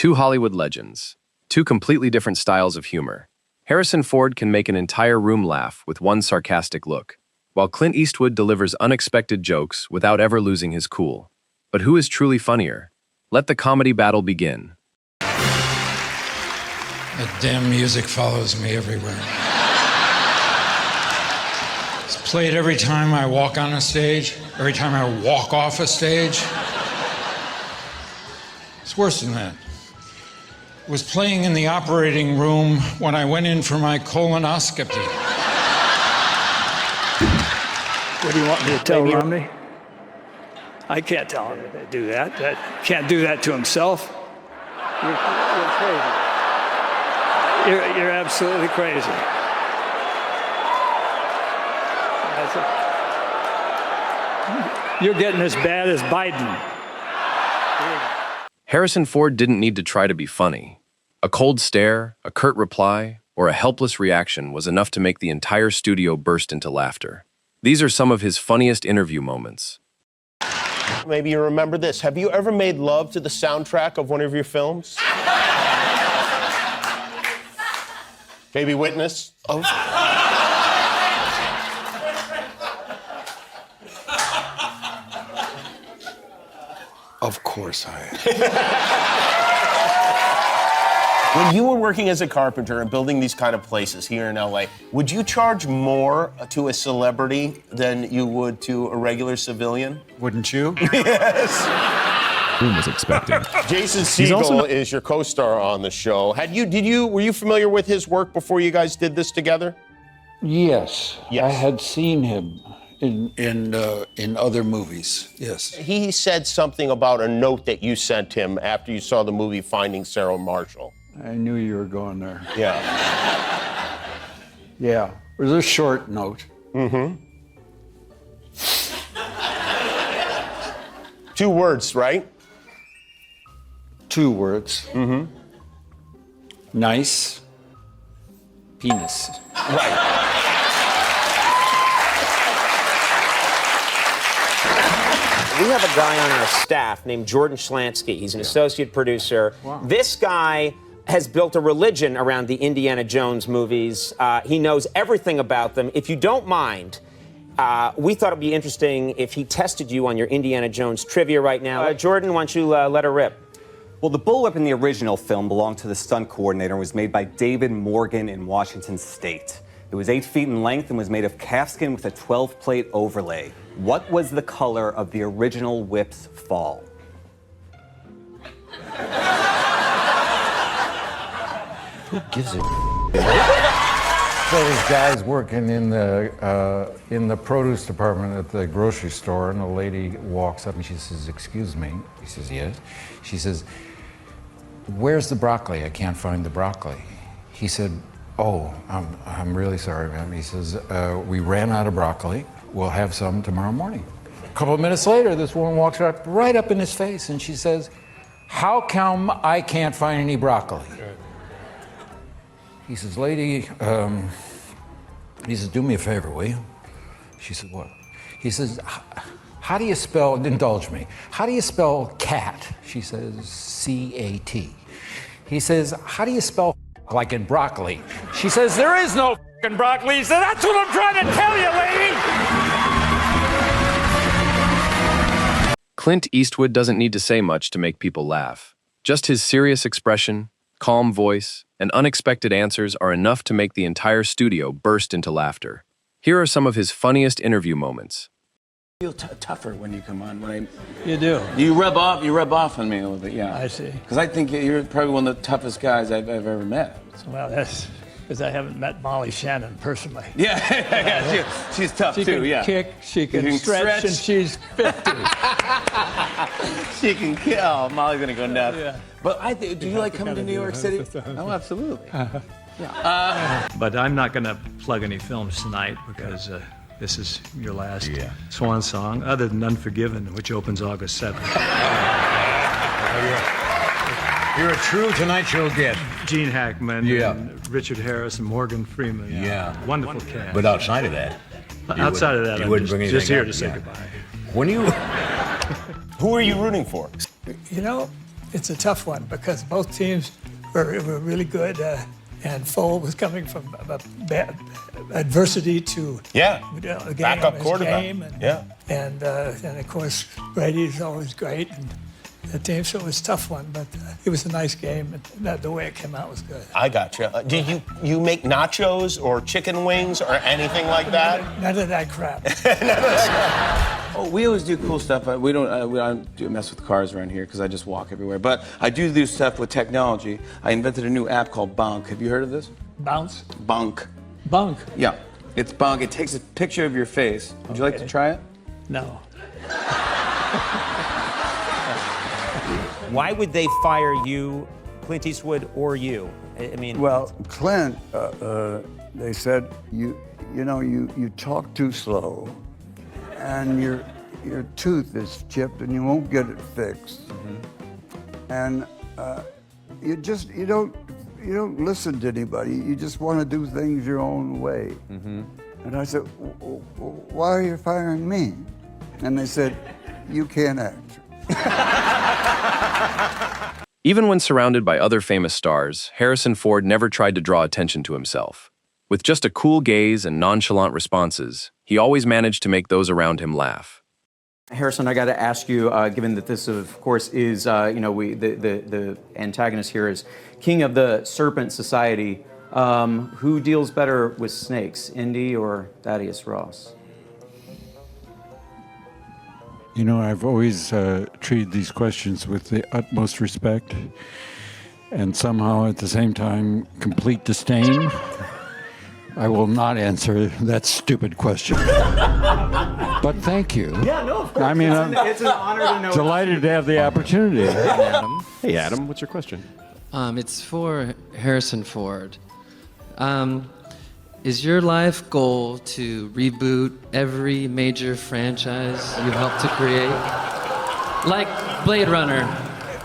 Two Hollywood legends, two completely different styles of humor. Harrison Ford can make an entire room laugh with one sarcastic look, while Clint Eastwood delivers unexpected jokes without ever losing his cool. But who is truly funnier? Let the comedy battle begin. That damn music follows me everywhere. It's played every time I walk on a stage, every time I walk off a stage. It's worse than that. It was playing in the operating room when I went in for my colonoscopy. What do you want me to tell Romney? I can't tell him to do that. Can't do that to himself. You're crazy. You're absolutely crazy. You're getting as bad as Biden. Harrison Ford didn't need to try to be funny. A cold stare, a curt reply, or a helpless reaction was enough to make the entire studio burst into laughter. These are some of his funniest interview moments. Maybe you remember this. Have you ever made love to the soundtrack of one of your films? Baby witness of... Of course I am. When you were working as a carpenter and building these kind of places here in LA, would you charge more to a celebrity than you would to a regular civilian? Wouldn't you? Yes. Who was expecting? Jason Segel is your co-star on the show. Were you familiar with his work before you guys did this together? Yes. Yes. I had seen him in other movies, yes. He said something about a note that you sent him after you saw the movie Finding Sarah Marshall. I knew you were going there. Yeah. Yeah, it was a short note. Mm-hmm. 2 words, right? 2 words. Mm-hmm. Nice. Penis. Right. We have a guy on our staff named Jordan Schlansky. He's an associate producer. Wow. This guy has built a religion around the Indiana Jones movies. He knows everything about them. If you don't mind, we thought it'd be interesting if he tested you on your Indiana Jones trivia right now. Jordan, why don't you let her rip? Well, the bullwhip in the original film belonged to the stunt coordinator and was made by David Morgan in Washington State. It was 8 feet in length and was made of calfskin with a 12-plate overlay. What was the color of the original whip's fall? Who gives a So this guy's working in the produce department at the grocery store, and a lady walks up and she says, "Excuse me." He says, "Yes." She says, "Where's the broccoli? I can't find the broccoli." He said, "Oh, I'm really sorry, ma'am." He says, "We ran out of broccoli. We'll have some tomorrow morning." A couple of minutes later, this woman walks right up in his face, and she says, "How come I can't find any broccoli?" He says, "Lady," he says, "do me a favor, will you?" She said, "What?" He says, "How do you spell," indulge me, "how do you spell cat?" She says, C-A-T. He says, "How do you spell like in broccoli?" She says, "There is no f***ing broccoli." He said, "That's what I'm trying to tell you, lady." Clint Eastwood doesn't need to say much to make people laugh. Just his serious expression, calm voice, and unexpected answers are enough to make the entire studio burst into laughter. Here are some of his funniest interview moments. I feel tougher when you come on. You do. You rub off on me a little bit, yeah. I see. Because I think you're probably one of the toughest guys I've ever met. Well, that's because I haven't met Molly Shannon personally. Yeah, she's tough She too, can yeah. kick, she can stretch, and she's 50. She can kill. Oh, Molly's gonna go nuts. Yeah. But do you like coming to New York City? Oh, absolutely. But I'm not going to plug any films tonight because this is your last swan song, other than Unforgiven, which opens August 7th. You're a true Tonight Show guest. Gene Hackman, Yeah. and Richard Harris, and Morgan Freeman. Yeah. Wonderful cast. But outside of that, Outside of that, you I'm wouldn't bring just anything here up, to say yeah. goodbye. when you Who are you rooting for? You know, it's a tough one because both teams were really good, and Ford was coming from bad adversity to a backup quarterback. And of course Brady's always great, and the team, so it was a tough one, but it was a nice game, and the way it came out was good. I gotcha. Do you make nachos or chicken wings or anything like that? None of that crap. Oh, we always do cool stuff. We don't do mess with cars around here because I just walk everywhere. But I do stuff with technology. I invented a new app called Bonk. Have you heard of this? Bounce? Bonk. Bunk? Yeah, it's Bonk. It takes a picture of your face. Would you like to try it? No. Why would they fire you, Clint Eastwood, or you? I mean, well, Clint, they said you talk too slow, and your tooth is chipped, and you won't get it fixed. And you don't listen to anybody. You just want to do things your own way. And I said, why are you firing me? And they said, you can't act. Even when surrounded by other famous stars, Harrison Ford never tried to draw attention to himself. With just a cool gaze and nonchalant responses, he always managed to make those around him laugh. Harrison, I got to ask you, given that this, of course, is, the antagonist here is King of the Serpent Society, who deals better with snakes, Indy or Thaddeus Ross? You know, I've always treated these questions with the utmost respect and somehow at the same time complete disdain. I will not answer that stupid question. But thank you. Yeah, no, of course. I mean, it's an honor to know. Delighted to have the opportunity. Adam. Hey, Adam, what's your question? It's for Harrison Ford. Is your life goal to reboot every major franchise you helped to create? Like Blade Runner.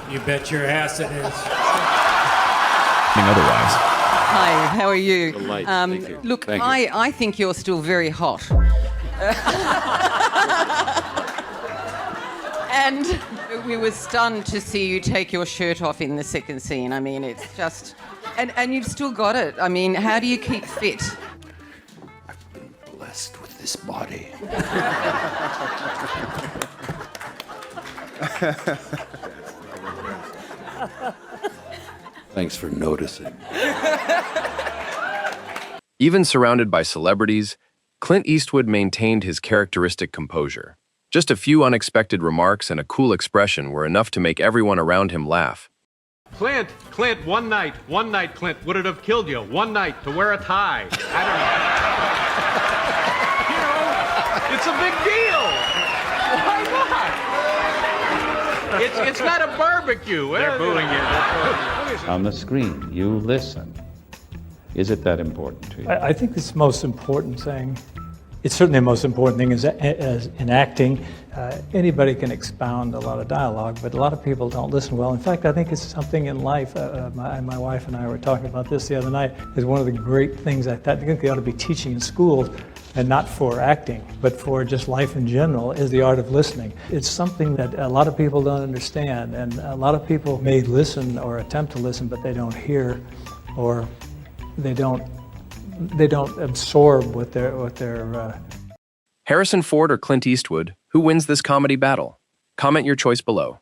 You bet your ass it is. Otherwise. Hi, how are you? Delight. Thank you. Look, Thank you. I think you're still very hot. And we were stunned to see you take your shirt off in the second scene. I mean, it's just... And you've still got it. I mean, how do you keep fit? I've been blessed with this body. Thanks for noticing. Even surrounded by celebrities, Clint Eastwood maintained his characteristic composure. Just a few unexpected remarks and a cool expression were enough to make everyone around him laugh. Clint, one night, Clint, would it have killed you? One night to wear a tie. I don't know. It's a big deal. Why not? It's not a barbecue. They're booing you. On the screen, you listen. Is it that important to you? I think it's the most important thing. It's certainly the most important thing is in acting. Anybody can expound a lot of dialogue, but a lot of people don't listen well. In fact, I think it's something in life. My wife and I were talking about this the other night. Is one of the great things I think they ought to be teaching in schools, and not for acting, but for just life in general, is the art of listening. It's something that a lot of people don't understand, and a lot of people may listen or attempt to listen, but they don't hear, or they don't absorb what they're. Harrison Ford or Clint Eastwood, who wins this comedy battle? Comment your choice below.